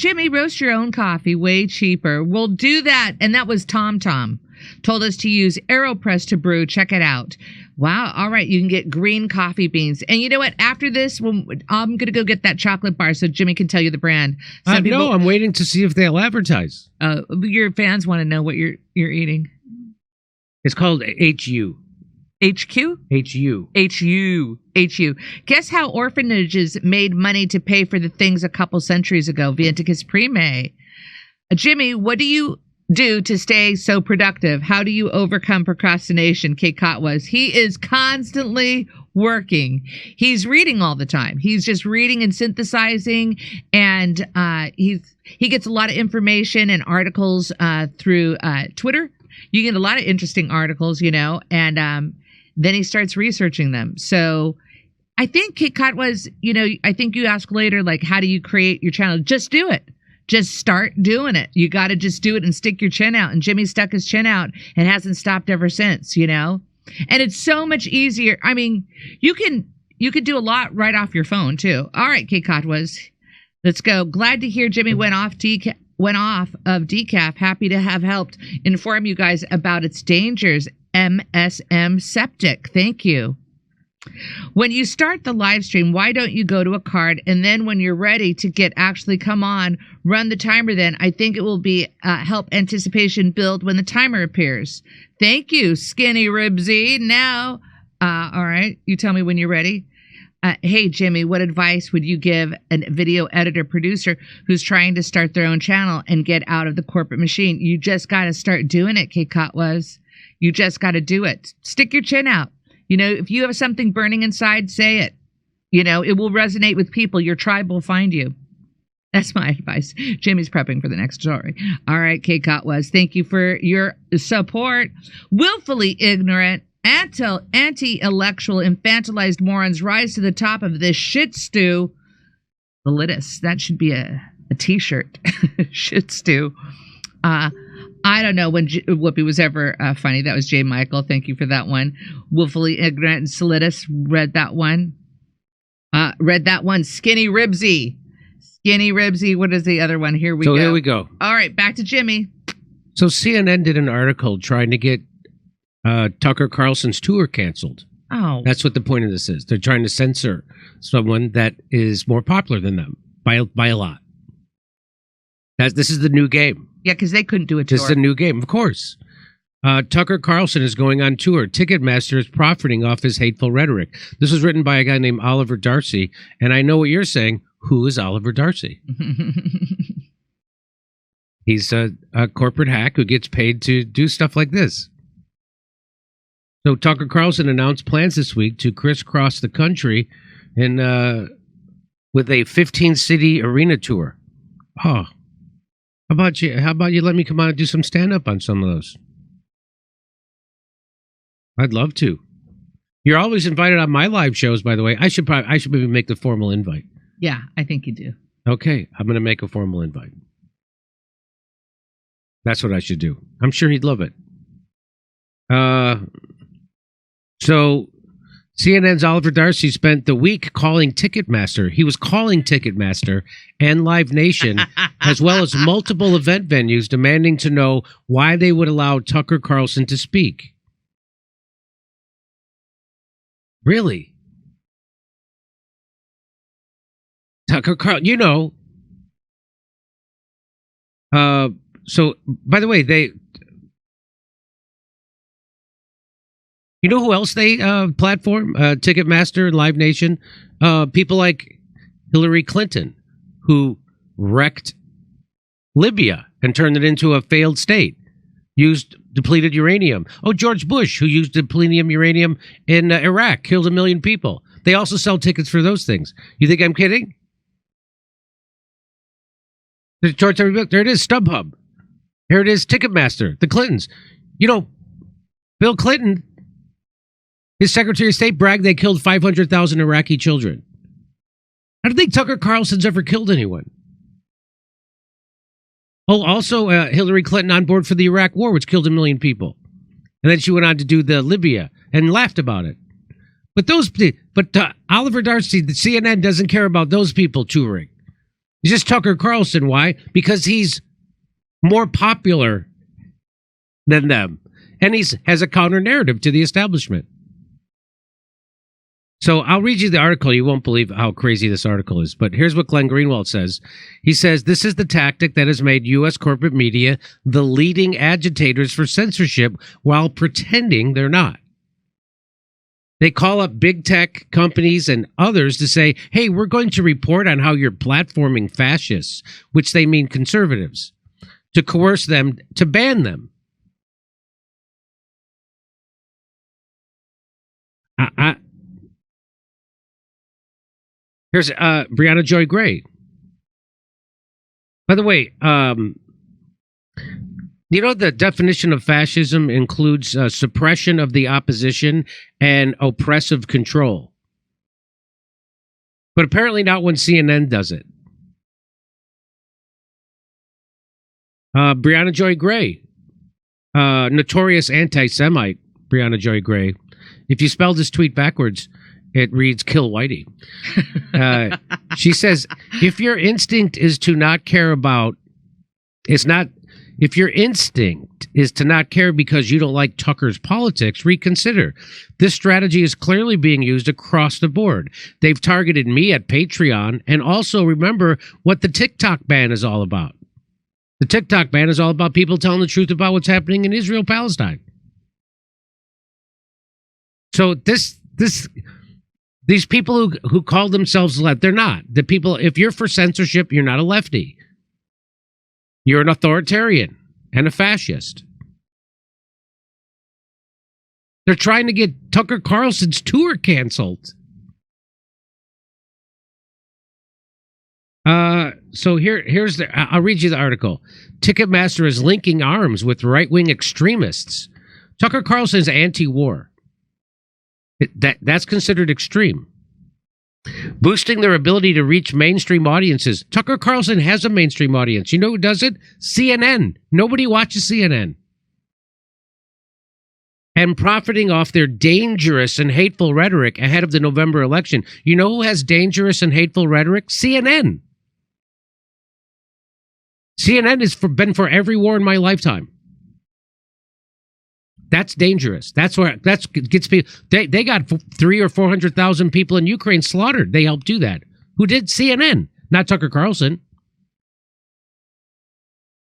Jimmy, roast your own coffee, way cheaper. We'll do that. And that was Tom Tom. Told us to use AeroPress to brew. Check it out. Wow. All right. You can get green coffee beans. And you know what? After this, I'm going to go get that chocolate bar so Jimmy can tell you the brand. No, I'm waiting to see if they'll advertise. Your fans want to know what you're eating. It's called HU. HQ? HU. Guess how orphanages made money to pay for the things a couple centuries ago? Vienticus Prime. Jimmy, what do you do to stay so productive? How do you overcome procrastination? Kate Kotwas. He is constantly working. He's reading all the time. He's just reading and synthesizing, and he gets a lot of information and articles through Twitter. You get a lot of interesting articles, and then he starts researching them. So I think Kate Kotwas, I think you ask later, like, how do you create your channel? Just do it. Just start doing it. You got to just do it and stick your chin out. And Jimmy stuck his chin out and hasn't stopped ever since, And it's so much easier. I mean, you could do a lot right off your phone too. All right, Kate Kotwas, let's go. Glad to hear Jimmy went off of decaf. Happy to have helped inform you guys about its dangers. MSM Septic. Thank you. When you start the live stream, why don't you go to a card, and then when you're ready to actually come on, run the timer then? I think it will be help anticipation build when the timer appears. Thank you, Skinny Ribsy. Now, all right, you tell me when you're ready. Hey, Jimmy, what advice would you give a video editor producer who's trying to start their own channel and get out of the corporate machine? You just got to start doing it, Kate Kotwas. You just got to do it. Stick your chin out. If you have something burning inside, say it. It will resonate with people. Your tribe will find you. That's my advice. Jimmy's prepping for the next story. All right, Kate Kotwas, thank you for your support. Willfully ignorant, anti-intellectual, infantilized morons rise to the top of this shit stew. Leninist. That should be a t-shirt. Shit stew. I don't know when Whoopi was ever funny. That was J. Michael. Thank you for that one. Willfully ignorant and solidus. Read that one. Skinny Ribsy. What is the other one? Here we go. So here we go. All right, back to Jimmy. So CNN did an article trying to get Tucker Carlson's tour canceled. Oh. That's what the point of this is. They're trying to censor someone that is more popular than them by a lot. This is the new game. Yeah, because they couldn't do a tour. This is a new game, of course. Tucker Carlson is going on tour. Ticketmaster is profiting off his hateful rhetoric. This was written by a guy named Oliver Darcy, and I know what you're saying. Who is Oliver Darcy? He's a corporate hack who gets paid to do stuff like this. So Tucker Carlson announced plans this week to crisscross the country with a 15-city arena tour. Oh. How about you let me come on and do some stand-up on some of those? I'd love to. You're always invited on my live shows, by the way. I should maybe make the formal invite. Yeah, I think you do. Okay, I'm going to make a formal invite. That's what I should do. I'm sure he'd love it. So CNN's Oliver Darcy spent the week calling Ticketmaster. He was calling Ticketmaster and Live Nation, as well as multiple event venues, demanding to know why they would allow Tucker Carlson to speak. Really? Tucker Carlson, so, by the way, you know who else they platform? Ticketmaster and Live Nation. People like Hillary Clinton, who wrecked Libya and turned it into a failed state, used depleted uranium. Oh, George Bush, who used depleted uranium in Iraq, killed 1 million people. They also sell tickets for those things. You think I'm kidding? There's George W. Bush. There it is, StubHub. Here it is, Ticketmaster, the Clintons. Bill Clinton, his Secretary of State, bragged they killed 500,000 Iraqi children. I don't think Tucker Carlson's ever killed anyone. Oh, also Hillary Clinton on board for the Iraq War, which killed 1 million people. And then she went on to do the Libya and laughed about it. But Oliver Darcy, the CNN doesn't care about those people touring. He's just Tucker Carlson. Why? Because he's more popular than them. And he has a counter narrative to the establishment. So I'll read you the article. You won't believe how crazy this article is. But here's what Glenn Greenwald says. He says, this is the tactic that has made U.S. corporate media the leading agitators for censorship while pretending they're not. They call up big tech companies and others to say, hey, we're going to report on how you're platforming fascists, which they mean conservatives, to coerce them to ban them. Here's Brianna Joy Gray. By the way, you know the definition of fascism includes suppression of the opposition and oppressive control. But apparently not when CNN does it. Brianna Joy Gray, notorious anti-Semite, Brianna Joy Gray. If you spell this tweet backwards, it reads "kill Whitey." She says, "If your instinct is to not care about, if your instinct is to not care because you don't like Tucker's politics, reconsider. This strategy is clearly being used across the board. They've targeted me at Patreon, and also remember what the TikTok ban is all about. The TikTok ban is all about people telling the truth about what's happening in Israel, Palestine. So these people who call themselves left, they're not. The people, if you're for censorship, you're not a lefty. You're an authoritarian and a fascist. They're trying to get Tucker Carlson's tour canceled. So here's I'll read you the article. Ticketmaster is linking arms with right-wing extremists. Tucker Carlson is anti-war. That's considered extreme. Boosting their ability to reach mainstream audiences. Tucker Carlson has a mainstream audience. You know who does it? CNN. Nobody watches CNN. And profiting off their dangerous and hateful rhetoric ahead of the November election. You know who has dangerous and hateful rhetoric? CNN. CNN has been for every war in my lifetime. That's dangerous. That's gets people. They got 300,000 or 400,000 people in Ukraine slaughtered. They helped do that. Who did? CNN, not Tucker Carlson.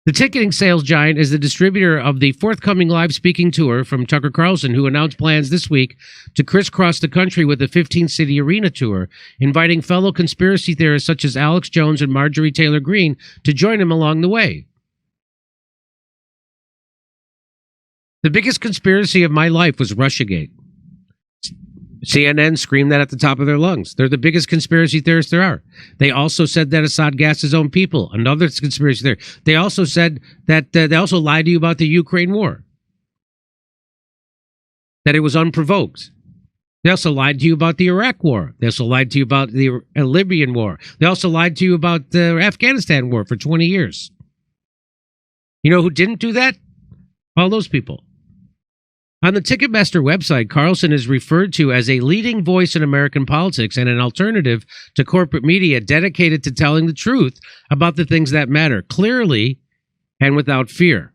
The ticketing sales giant is the distributor of the forthcoming live speaking tour from Tucker Carlson, who announced plans this week to crisscross the country with a 15-city arena tour, inviting fellow conspiracy theorists such as Alex Jones and Marjorie Taylor Greene to join him along the way. The biggest conspiracy of my life was Russiagate. CNN screamed that at the top of their lungs. They're the biggest conspiracy theorists there are. They also said that Assad gassed his own people. Another conspiracy theory. They also said that they also lied to you about the Ukraine war. That it was unprovoked. They also lied to you about the Iraq war. They also lied to you about the Libyan war. They also lied to you about the Afghanistan war for 20 years. You know who didn't do that? All those people. On the Ticketmaster website, Carlson is referred to as a leading voice in American politics and an alternative to corporate media dedicated to telling the truth about the things that matter, clearly and without fear.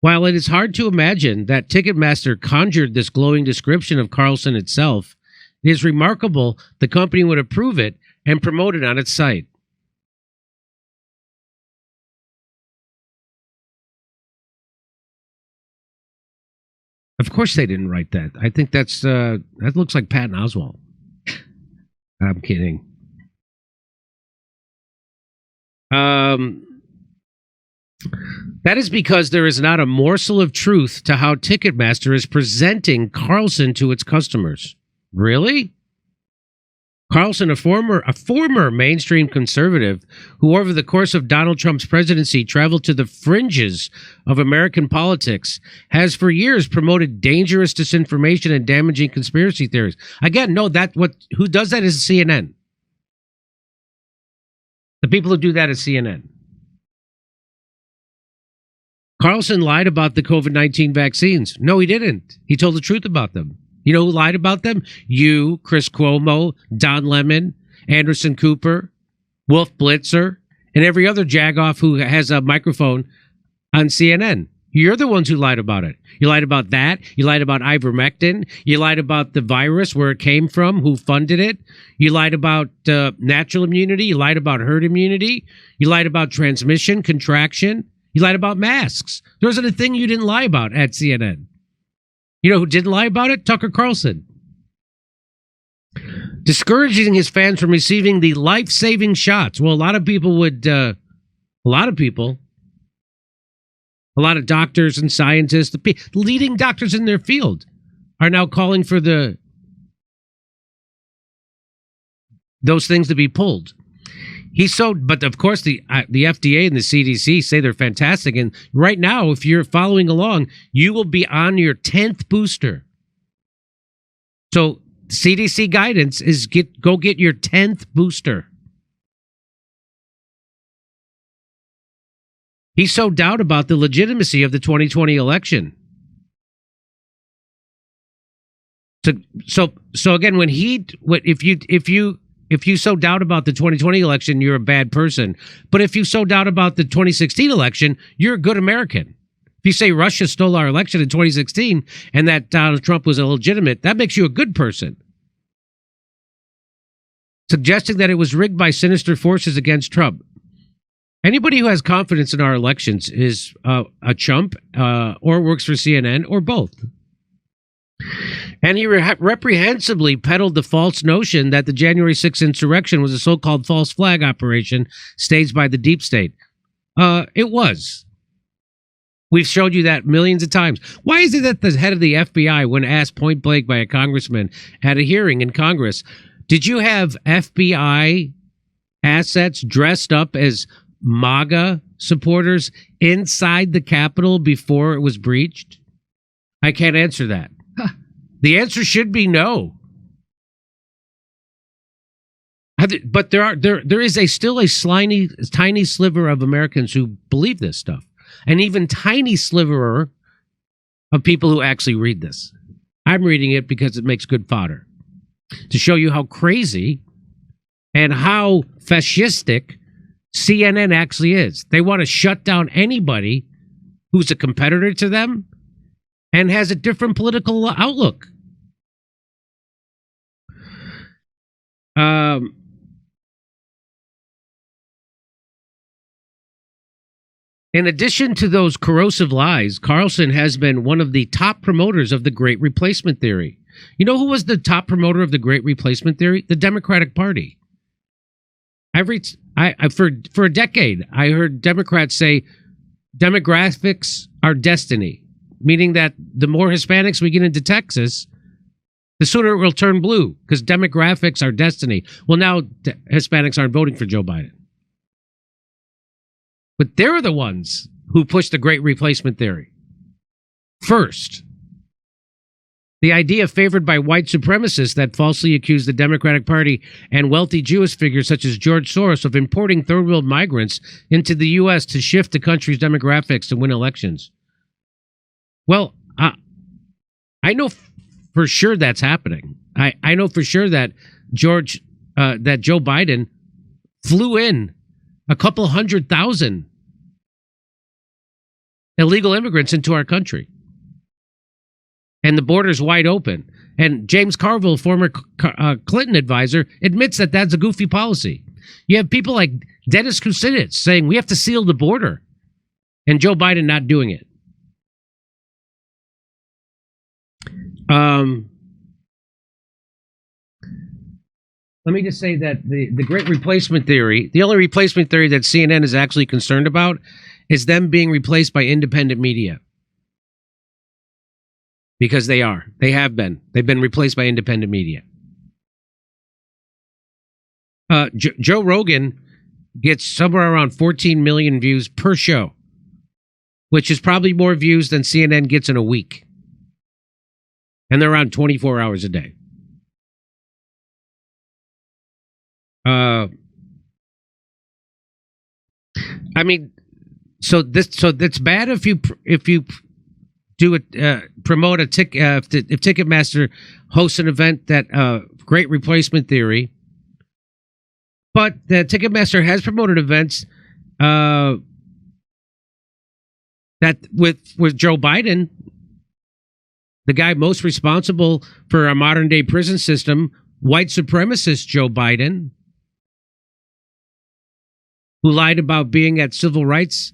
While it is hard to imagine that Ticketmaster conjured this glowing description of Carlson itself, it is remarkable the company would approve it and promote it on its site. Of course they didn't write that. I think that looks like Patton Oswalt. I'm kidding. That is because there is not a morsel of truth to how Ticketmaster is presenting Carlson to its customers. Really? Carlson, a former mainstream conservative who over the course of Donald Trump's presidency traveled to the fringes of American politics, has for years promoted dangerous disinformation and damaging conspiracy theories. Again, no, who does that is CNN. The people who do that is CNN. Carlson lied about the COVID-19 vaccines. No, he didn't. He told the truth about them. You know who lied about them? You, Chris Cuomo, Don Lemon. Anderson Cooper, Wolf Blitzer, and every other jagoff who has a microphone on CNN. You're the ones who lied about it. You lied about that. You lied about ivermectin. You lied about the virus, where it came from, who funded it. You lied about natural immunity. You lied about herd immunity. You lied about transmission, contraction. You lied about masks. There wasn't a thing you didn't lie about at CNN. You know who didn't lie about it? Tucker Carlson. Discouraging his fans from receiving the life-saving shots. Well, a lot of doctors and scientists, the leading doctors in their field, are now calling for those things to be pulled. But of course, the FDA and the CDC say they're fantastic. And right now, if you're following along, you will be on your 10th booster. So CDC guidance is go get your 10th booster. He sowed doubt about the legitimacy of the 2020 election. So again, if you sow doubt about the 2020 election, you're a bad person. But if you sow doubt about the 2016 election, you're a good American. If you say Russia stole our election in 2016 and that Donald Trump was illegitimate, that makes you a good person. Suggesting that it was rigged by sinister forces against Trump. Anybody who has confidence in our elections is a chump or works for CNN or both. And he reprehensibly peddled the false notion that the January 6th insurrection was a so-called false flag operation staged by the deep state. It was. We've showed you that millions of times. Why is it that the head of the FBI, when asked point blank by a congressman at a hearing in Congress, did you have FBI assets dressed up as MAGA supporters inside the Capitol before it was breached? I can't answer that. The answer should be no. But there is still a tiny sliver of Americans who believe this stuff. An even tiny sliver of people who actually read this. I'm reading it because it makes good fodder. To show you how crazy and how fascistic CNN actually is. They want to shut down anybody who's a competitor to them and has a different political outlook. In addition to those corrosive lies, Carlson has been one of the top promoters of the Great Replacement Theory. You know who was the top promoter of the Great Replacement Theory? The Democratic Party. For a decade, I heard Democrats say demographics are destiny, meaning that the more Hispanics we get into Texas, the sooner it will turn blue, because demographics are destiny. Well, now Hispanics aren't voting for Joe Biden. But they're the ones who pushed the Great Replacement Theory. First, the idea favored by white supremacists that falsely accused the Democratic Party and wealthy Jewish figures such as George Soros of importing third world migrants into the U.S. to shift the country's demographics to win elections. Well, I know for sure that's happening. I know for sure that Joe Biden flew in a couple 100,000 illegal immigrants into our country. And the border's wide open. And James Carville, former Clinton advisor, admits that that's a goofy policy. You have people like Dennis Kucinich saying we have to seal the border, and Joe Biden not doing it. Let me just say that the Great Replacement Theory, the only replacement theory that CNN is actually concerned about is them being replaced by independent media. Because they are. They have been. They've been replaced by independent media. Joe Rogan gets somewhere around 14 million views per show, which is probably more views than CNN gets in a week. And they're around 24 hours a day. I mean, so that's bad if you do it, promote if Ticketmaster hosts an event that Great Replacement Theory, But the Ticketmaster has promoted events that with Joe Biden, the guy most responsible for a modern-day prison system, white supremacist Joe Biden, who lied about being at civil rights,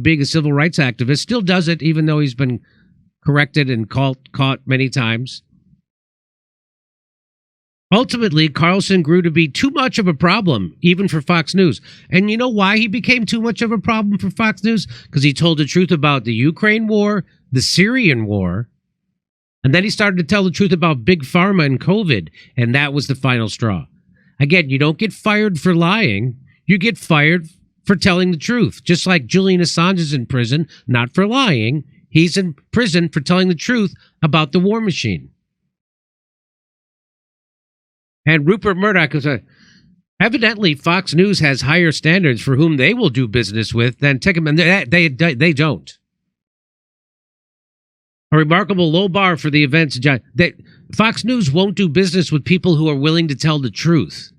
being a civil rights activist, still does it, even though he's been corrected and caught many times. Ultimately, Carlson grew to be too much of a problem, even for Fox News. And you know why he became too much of a problem for Fox News? Because he told the truth about the Ukraine war, the Syrian war, and then he started to tell the truth about Big Pharma and COVID, and that was the final straw. Again, you don't get fired for lying. You get fired for telling the truth. Just like Julian Assange is in prison, not for lying. He's in prison for telling the truth about the war machine. And Rupert Murdoch is evidently Fox News has higher standards for whom they will do business with than Ticketmaster. They don't. A remarkable low bar for the events. Fox News won't do business with people who are willing to tell the truth.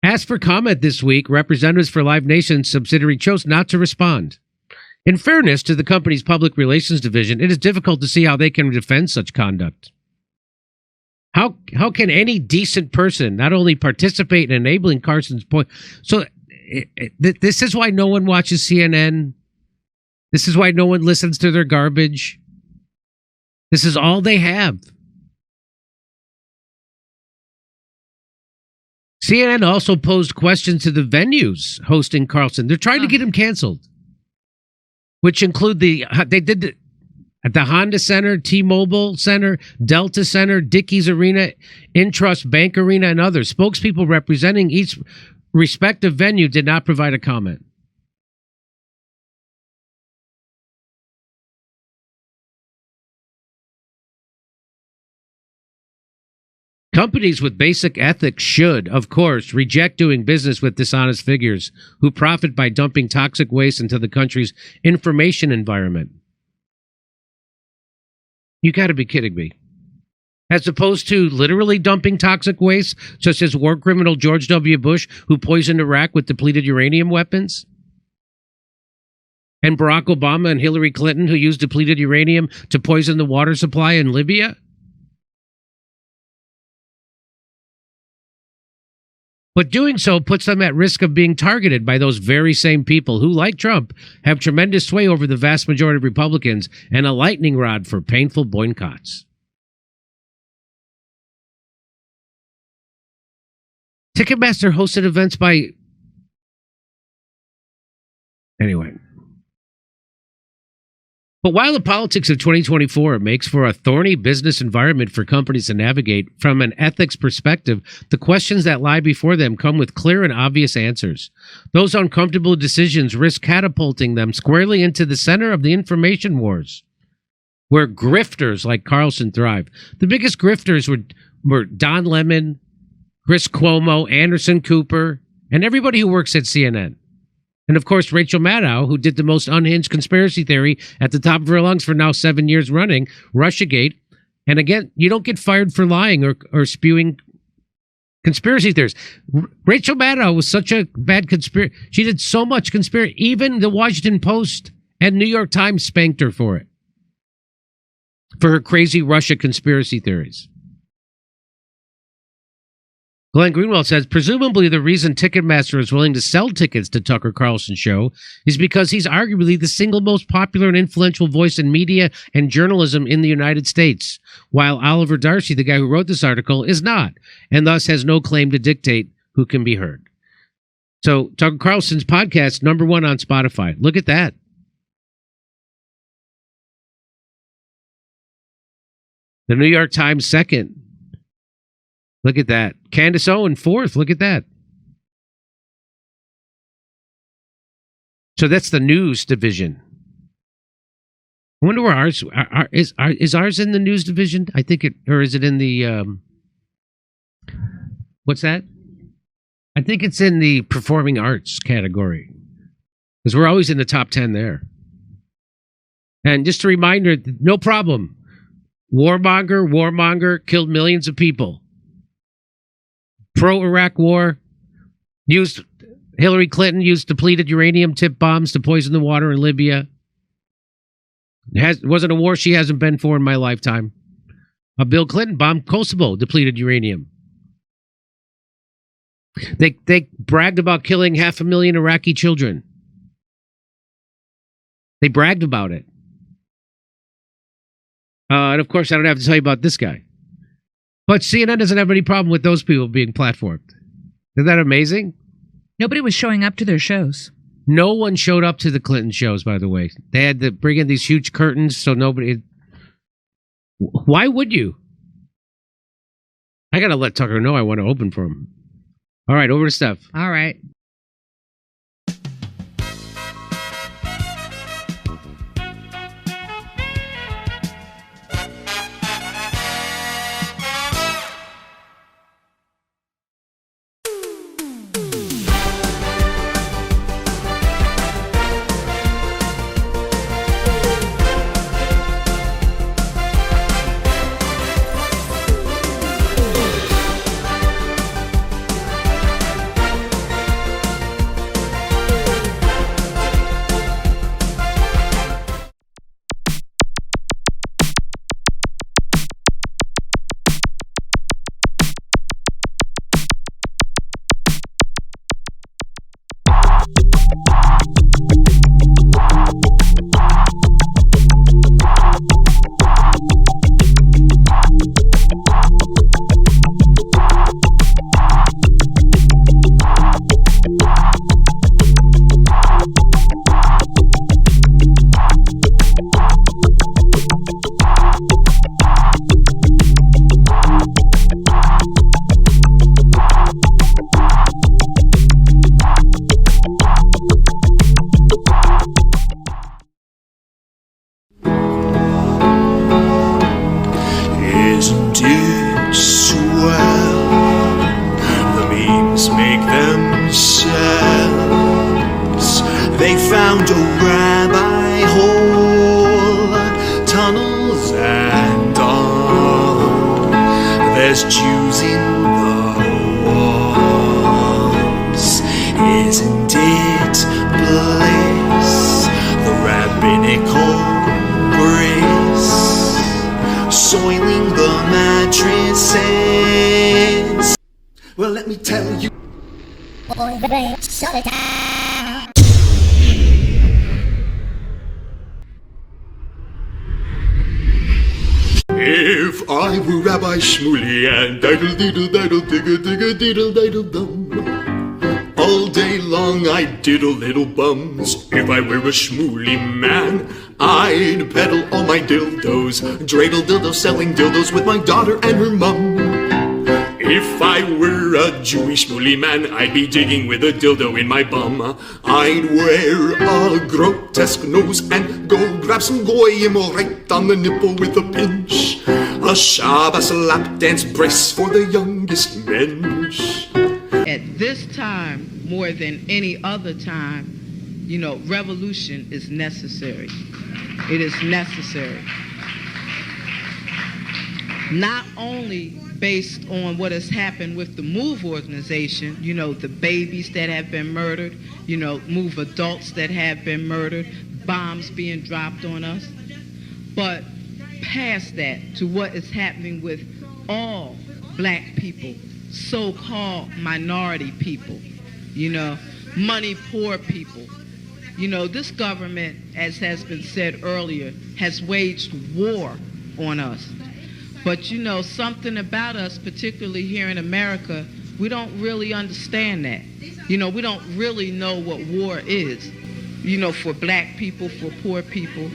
Asked for comment this week, representatives for Live Nation's subsidiary chose not to respond. In fairness to the company's public relations division, it is difficult to see how they can defend such conduct. How can any decent person not only participate in enabling Carson's point? So this is why no one watches CNN. This is why no one listens to their garbage. This is all they have. CNN also posed questions to the venues hosting Carlson. They're trying to get him canceled, which include at the Honda Center, T-Mobile Center, Delta Center, Dickies Arena, Intrust Bank Arena, and others. Spokespeople representing each respective venue did not provide a comment. Companies with basic ethics should, of course, reject doing business with dishonest figures who profit by dumping toxic waste into the country's information environment. You got to be kidding me. As opposed to literally dumping toxic waste, such as war criminal George W. Bush, who poisoned Iraq with depleted uranium weapons, and Barack Obama and Hillary Clinton, who used depleted uranium to poison the water supply in Libya. But doing so puts them at risk of being targeted by those very same people who, like Trump, have tremendous sway over the vast majority of Republicans and a lightning rod for painful boycotts. Ticketmaster hosted events by... Anyway. But while the politics of 2024 makes for a thorny business environment for companies to navigate from an ethics perspective, the questions that lie before them come with clear and obvious answers. Those uncomfortable decisions risk catapulting them squarely into the center of the information wars, where grifters like Carlson thrive. The biggest grifters were Don Lemon, Chris Cuomo, Anderson Cooper, and everybody who works at CNN. And, of course, Rachel Maddow, who did the most unhinged conspiracy theory at the top of her lungs for now 7 years running, Russiagate. And, again, you don't get fired for lying or spewing conspiracy theories. Rachel Maddow was such a bad conspiracy. She did so much conspiracy. Even the Washington Post and New York Times spanked her for it, for her crazy Russia conspiracy theories. Glenn Greenwald says, presumably the reason Ticketmaster is willing to sell tickets to Tucker Carlson's show is because he's arguably the single most popular and influential voice in media and journalism in the United States, while Oliver Darcy, the guy who wrote this article, is not, and thus has no claim to dictate who can be heard. So Tucker Carlson's podcast, #1 on Spotify. Look at that. The New York Times second. Look at that. Candace Owen, 4th. Look at that. So that's the news division. I wonder where ours is ours in the news division? I think it, or is it in the what's that? I think it's in the performing arts category, because we're always in the top 10 there. And just a reminder, no problem. Warmonger killed millions of people. pro-Iraq war. Hillary Clinton used depleted uranium-tipped bombs to poison the water in Libya. It wasn't a war she hasn't been for in my lifetime. Bill Clinton bombed Kosovo, depleted uranium. They bragged about killing 500,000 Iraqi children. They bragged about it. And of course, I don't have to tell you about this guy. But CNN doesn't have any problem with those people being platformed. Isn't that amazing? Nobody was showing up to their shows. No one showed up to the Clinton shows, by the way. They had to bring in these huge curtains so nobody... Why would you? I got to let Tucker know I want to open for him. All right, over to Steph. All right. If I were Rabbi Shmuley and diddle-diddle-diddle-digga-digga-diddle-diddle-dum, all day long I'd diddle little bums. If I were a Shmuley man, I'd peddle all my dildos, dreidel dildos, selling dildos with my daughter and her mum. If I were a Jewish Shmuley man, I'd be digging with a dildo in my bum. I'd wear a grotesque nose and go grab some goyim right on the nipple with a pinch. A Shabbos lap dance brace for the youngest mensch. At this time, more than any other time, you know, revolution is necessary. It is necessary. Not only based on what has happened with the MOVE organization, you know, the babies that have been murdered, you know, MOVE adults that have been murdered, bombs being dropped on us, but past that to what is happening with all black people, so-called minority people, you know, money poor people. You know, this government, as has been said earlier, has waged war on us. But, you know, something about us, particularly here in America, we don't really understand that. You know, we don't really know what war is. You know, for black people, for poor people,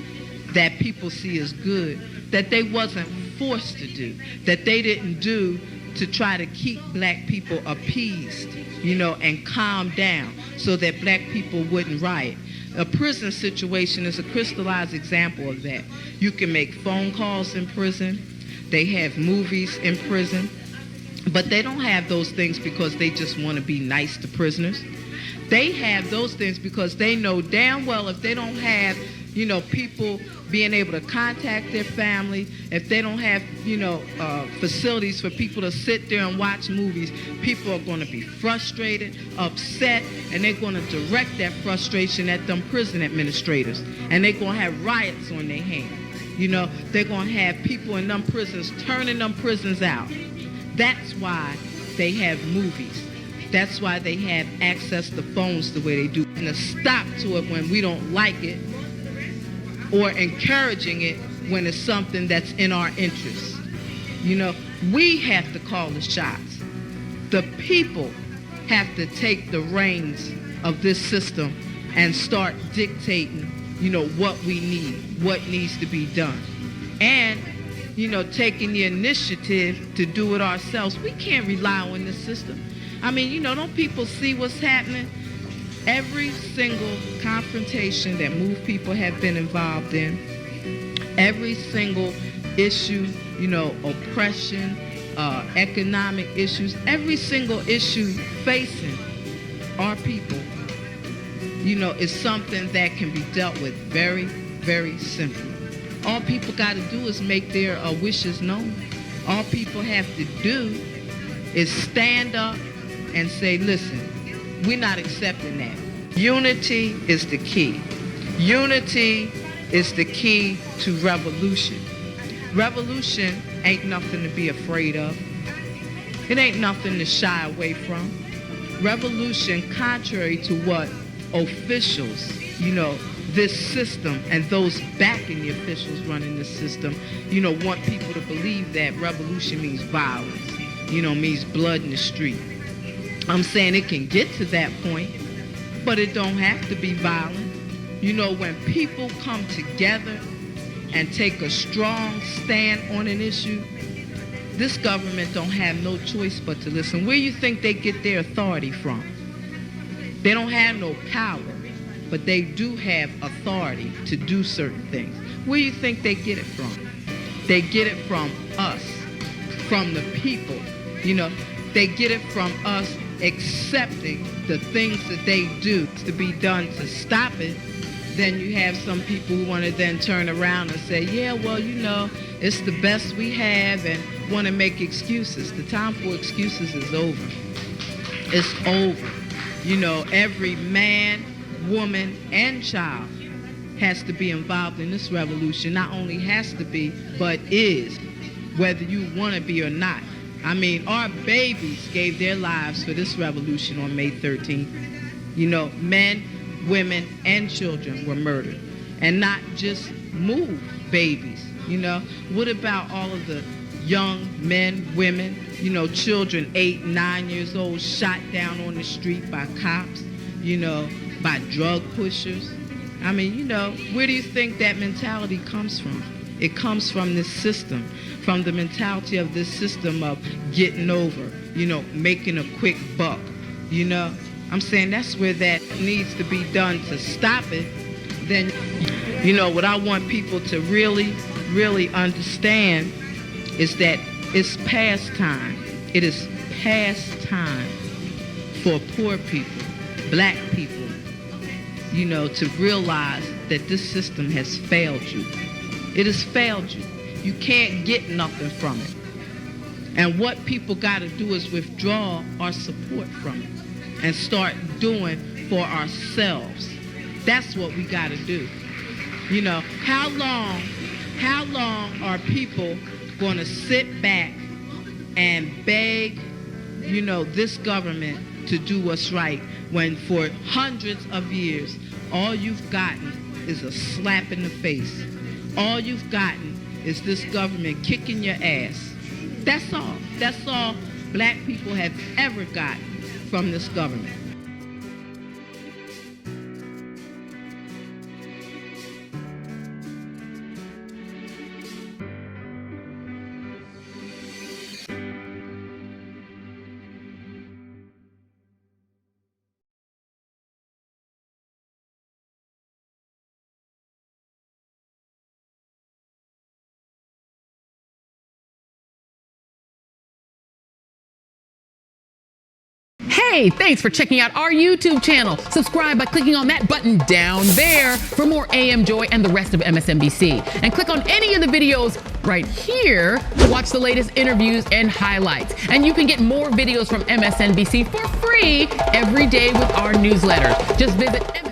that people see as good, that they wasn't forced to do, that they didn't do to try to keep black people appeased, you know, and calm down so that black people wouldn't riot. A prison situation is a crystallized example of that. You can make phone calls in prison. They have movies in prison, but they don't have those things because they just want to be nice to prisoners. They have those things because they know damn well if they don't have People being able to contact their family. If they don't have, facilities for people to sit there and watch movies, people are going to be frustrated, upset, and they're going to direct that frustration at them prison administrators. And they're going to have riots on their hands. They're going to have people in them prisons turning them prisons out. That's why they have movies. That's why they have access to phones the way they do. And a stop to it when we don't like it, or encouraging it when it's something that's in our interest. We have to call the shots. The people have to take the reins of this system and start dictating, what we need, what needs to be done. And, taking the initiative to do it ourselves. We can't rely on this system. Don't people see what's happening? Every single confrontation that MOVE people have been involved in, every single issue, oppression, economic issues, every single issue facing our people, is something that can be dealt with very, very simply. All people got to do is make their wishes known. All people have to do is stand up and say, listen, we're not accepting that. Unity is the key. Unity is the key to revolution. Revolution ain't nothing to be afraid of. It ain't nothing to shy away from. Revolution, contrary to what officials, this system and those backing the officials running the system, want people to believe that revolution means violence, means blood in the street. I'm saying it can get to that point, but it don't have to be violent. When people come together and take a strong stand on an issue, this government don't have no choice but to listen. Where you think they get their authority from? They don't have no power, but they do have authority to do certain things. Where you think they get it from? They get it from us, from the people. They get it from us accepting the things that they do to be done to stop it. Then you have some people who want to then turn around and say, yeah, well, it's the best we have, and want to make excuses. The time for excuses is over. It's over. Every man, woman, and child has to be involved in this revolution. Not only has to be, but is, whether you want to be or not. Our babies gave their lives for this revolution on May 13th. Men, women, and children were murdered. And not just MOVE babies. What about all of the young men, women, children 8, 9 years old shot down on the street by cops, by drug pushers? Where do you think that mentality comes from? It comes from this system, from the mentality of this system of getting over, making a quick buck, I'm saying that's where that needs to be done to stop it. Then, what I want people to really, really understand is that it's past time. It is past time for poor people, black people, to realize that this system has failed you. It has failed you. You can't get nothing from it. And what people got to do is withdraw our support from it and start doing for ourselves. That's what we got to do. How long are people going to sit back and beg, this government to do what's right when for hundreds of years all you've gotten is a slap in the face? All you've gotten is this government kicking your ass. That's all. That's all black people have ever gotten from this government. Hey, thanks for checking out our YouTube channel. Subscribe by clicking on that button down there for more AM Joy and the rest of MSNBC. And click on any of the videos right here to watch the latest interviews and highlights. And you can get more videos from MSNBC for free every day with our newsletters. Just visit